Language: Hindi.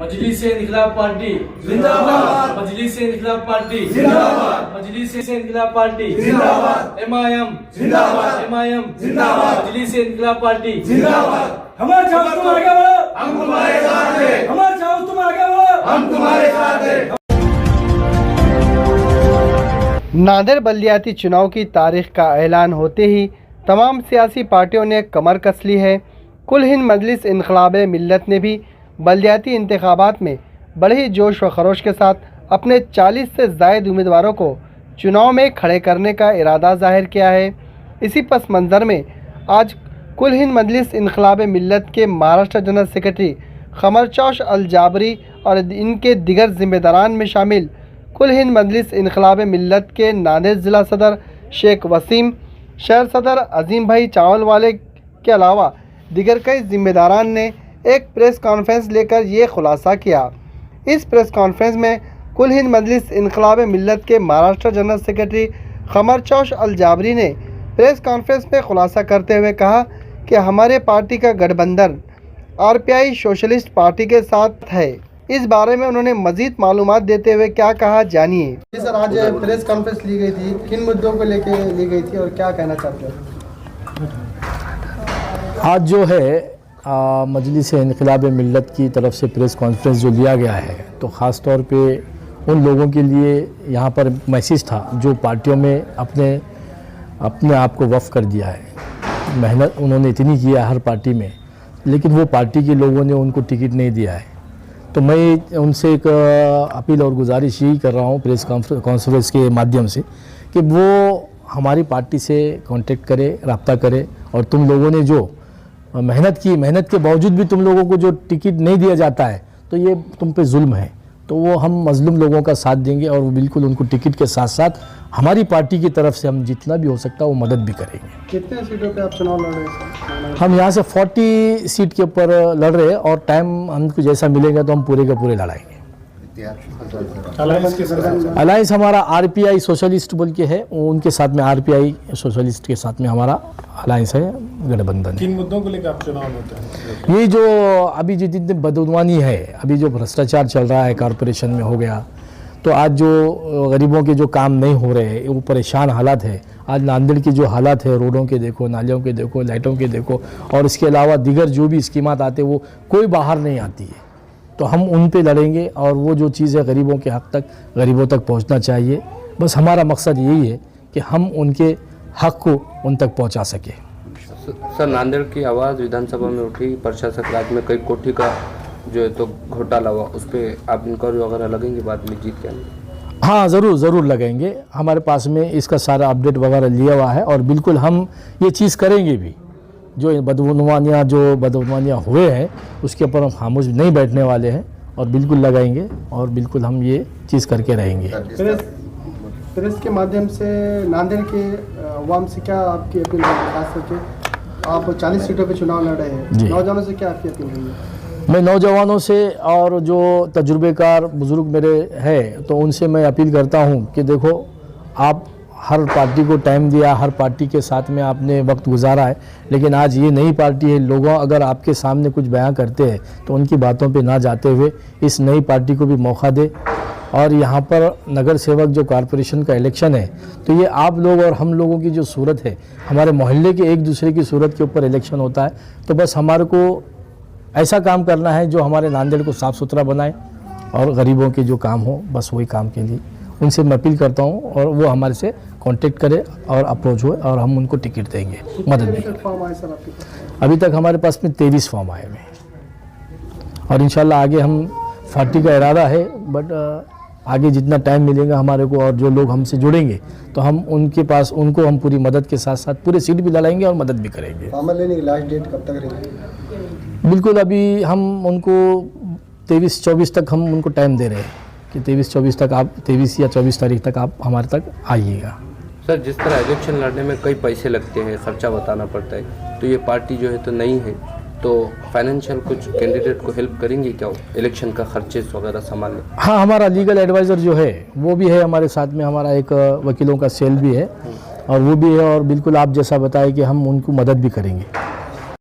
मजलिस-ए-इन्क़िलाब पार्टी जिंदाबाद, मजलिस-ए-इन्क़िलाब पार्टी जिंदाबाद, मजलिस-ए-इन्क़िलाब पार्टी जिंदाबाद, एमआईएम जिंदाबाद, एमआईएम जिंदाबाद, मजलिस-ए-इन्क़िलाब पार्टी जिंदाबाद। हमारे चाहो तुम आगे बढ़ो, हम तुम्हारे साथ हैं, हमारे चाहो तुम आगे बढ़ो, हम तुम्हारे साथ हैं। नांदेड़ बल्दियाती चुनाव की तारीख का ऐलान होते ही तमाम सियासी पार्टियों ने कमर कस ली है। कुल हिंद मजलिस इन्क़िलाब मिल्लत ने भी बल्दियाती इंतखाबात में बड़े ही जोश व खरोश के साथ अपने 40 से ज़ायद उम्मीदवारों को चुनाव में खड़े करने का इरादा ज़ाहिर किया है। इसी पस मंज़र में आज कुल हिंद मजलिस इन्क़िलाब मिल्लत के महाराष्ट्र जनरल सेक्रेटरी क़मरचौश अल-जाबरी और इनके दिगर ज़िम्मेदारान में शामिल कुल हिंद मजलिस इन्क़िलाब मिल्लत के नांदेड़ ज़िला सदर शेख वसीम, शहर सदर अजीम भाई चावल वाले के अलावा दिगर कई ज़िम्मेदारान ने एक प्रेस कॉन्फ्रेंस लेकर ये खुलासा किया। इस प्रेस कॉन्फ्रेंस में कुल हिंद मजलिस इन्क़िलाब मिल्लत के महाराष्ट्र जनरल सेक्रेटरी क़मरचौश अल-जाबरी ने प्रेस कॉन्फ्रेंस में खुलासा करते हुए कहा कि हमारे पार्टी का गठबंधन आरपीआई सोशलिस्ट पार्टी के साथ है। इस बारे में उन्होंने मजीद मालूमात देते हुए क्या कहा, जानिए। जी सर, आज प्रेस कॉन्फ्रेंस ली गई थी, किन मुद्दों को लेकर ली गई थी और क्या कहना चाहते हैं? आज जो है मजलिस इन्क़िलाब मिल्लत की तरफ से प्रेस कॉन्फ्रेंस जो लिया गया है, तो ख़ास तौर पे उन लोगों के लिए यहाँ पर मैसेज था जो पार्टियों में अपने आप को वफ़ कर दिया है। मेहनत उन्होंने इतनी की है हर पार्टी में, लेकिन वो पार्टी के लोगों ने उनको टिकट नहीं दिया है। तो मैं उनसे एक अपील और गुजारिश यही कर रहा हूँ प्रेस कॉन्फ्रेंस के माध्यम से कि वो हमारी पार्टी से कांटेक्ट करे, रब्ता करे, और तुम लोगों ने जो मेहनत के बावजूद भी तुम लोगों को जो टिकट नहीं दिया जाता है, तो ये तुम पे जुल्म है। तो वो हम मजलूम लोगों का साथ देंगे और वो बिल्कुल उनको टिकट के साथ साथ हमारी पार्टी की तरफ से हम जितना भी हो सकता है वो मदद भी करेंगे। कितने सीटों पे आप चुनाव लड़ रहे हैं? हम यहाँ से 40 सीट के ऊपर लड़ रहे हैं और टाइम हमको जैसा मिलेगा तो हम पूरे के पूरे लड़ाएंगे। अलायंस हमारा आरपीआई सोशलिस्ट बोल के है, उनके साथ में आरपीआई सोशलिस्ट के साथ में हमारा अलायंस है, गठबंधन। किन मुद्दों को लेकर आप चुनाव लड़ते हैं? ये जो अभी जितने बदगुमानी है, अभी जो भ्रष्टाचार चल रहा है कॉरपोरेशन में हो गया, तो आज जो गरीबों के जो काम नहीं हो रहे हैं, वो परेशान हालात है। आज नांदेड़ की जो हालात है, रोडों के देखो, नालियों के देखो, लाइटों के देखो, और इसके अलावा दिगर जो भी स्कीमात आते वो कोई बाहर नहीं आती है। तो हम उन पे लड़ेंगे और वो जो चीज़ है गरीबों के हक तक, गरीबों तक पहुंचना चाहिए। बस हमारा मकसद यही है कि हम उनके हक को उन तक पहुंचा सके। सर, नांदेड़ की आवाज़ विधानसभा में उठी, प्रशासक राज में कई कोठी का जो है तो घोटाला हुआ, उस पर आप इंक्वायरी वगैरह लगेंगे बाद में जीत के? हाँ, ज़रूर लगेंगे। हमारे पास में इसका सारा अपडेट वगैरह लिया हुआ है और बिल्कुल हम ये चीज़ करेंगे भी। जो बदगुमानियाँ हुए हैं उसके ऊपर हम खामोश नहीं बैठने वाले हैं और बिल्कुल लगाएंगे और बिल्कुल हम ये चीज़ करके रहेंगे। प्रेस के माध्यम से नांदेड़ के अवाम से क्या आपकी अपील है? खास करके आप 40 सीटों पे चुनाव लड़ रहे हैं, नौजवानों से क्या आपकी अपील है? मैं नौजवानों से और जो तजुर्बेकार बुज़ुर्ग मेरे हैं, तो उनसे मैं अपील करता हूं कि देखो, आप हर पार्टी को टाइम दिया, हर पार्टी के साथ में आपने वक्त गुजारा है, लेकिन आज ये नई पार्टी है। लोगों अगर आपके सामने कुछ बयां करते हैं तो उनकी बातों पे ना जाते हुए इस नई पार्टी को भी मौका दे। और यहाँ पर नगर सेवक जो कॉरपोरेशन का इलेक्शन है, तो ये आप लोग और हम लोगों की जो सूरत है, हमारे मोहल्ले के एक दूसरे की सूरत के ऊपर इलेक्शन होता है। तो बस हमारे को ऐसा काम करना है जो हमारे नांदेड़ को साफ़ सुथरा बनाए और गरीबों के जो काम हो, बस वही काम के लिए उनसे मैं अपील करता हूं और वो हमारे से कांटेक्ट करें और अप्रोच हुए और हम उनको टिकट देंगे, मदद भी करेंगे। अभी तक हमारे पास में 23 फॉर्म आए हुए और इंशाल्लाह आगे हम 40 का इरादा है, बट आगे जितना टाइम मिलेगा हमारे को और जो लोग हमसे जुड़ेंगे तो हम उनको हम पूरी मदद के साथ साथ पूरे सीट भी लड़ाएंगे और मदद भी करेंगे। फॉर्म लेने की लास्ट डेट कब तक रहेगी? बिल्कुल, अभी हम उनको 23-24 तक हम उनको टाइम दे रहे हैं कि 23-24 तक आप 23 या 24 तारीख तक आप हमारे तक आइएगा। सर, जिस तरह इलेक्शन लड़ने में कई पैसे लगते हैं, खर्चा बताना पड़ता है, तो ये पार्टी जो है तो नहीं है, तो फाइनेंशियल कुछ कैंडिडेट को हेल्प करेंगे क्या इलेक्शन का खर्चे वगैरह संभालने? हाँ, हमारा लीगल एडवाइज़र जो है वो भी है हमारे साथ में, हमारा एक वकीलों का सेल भी है और वो भी है, और बिल्कुल आप जैसा बताएं कि हम उनको मदद भी करेंगे।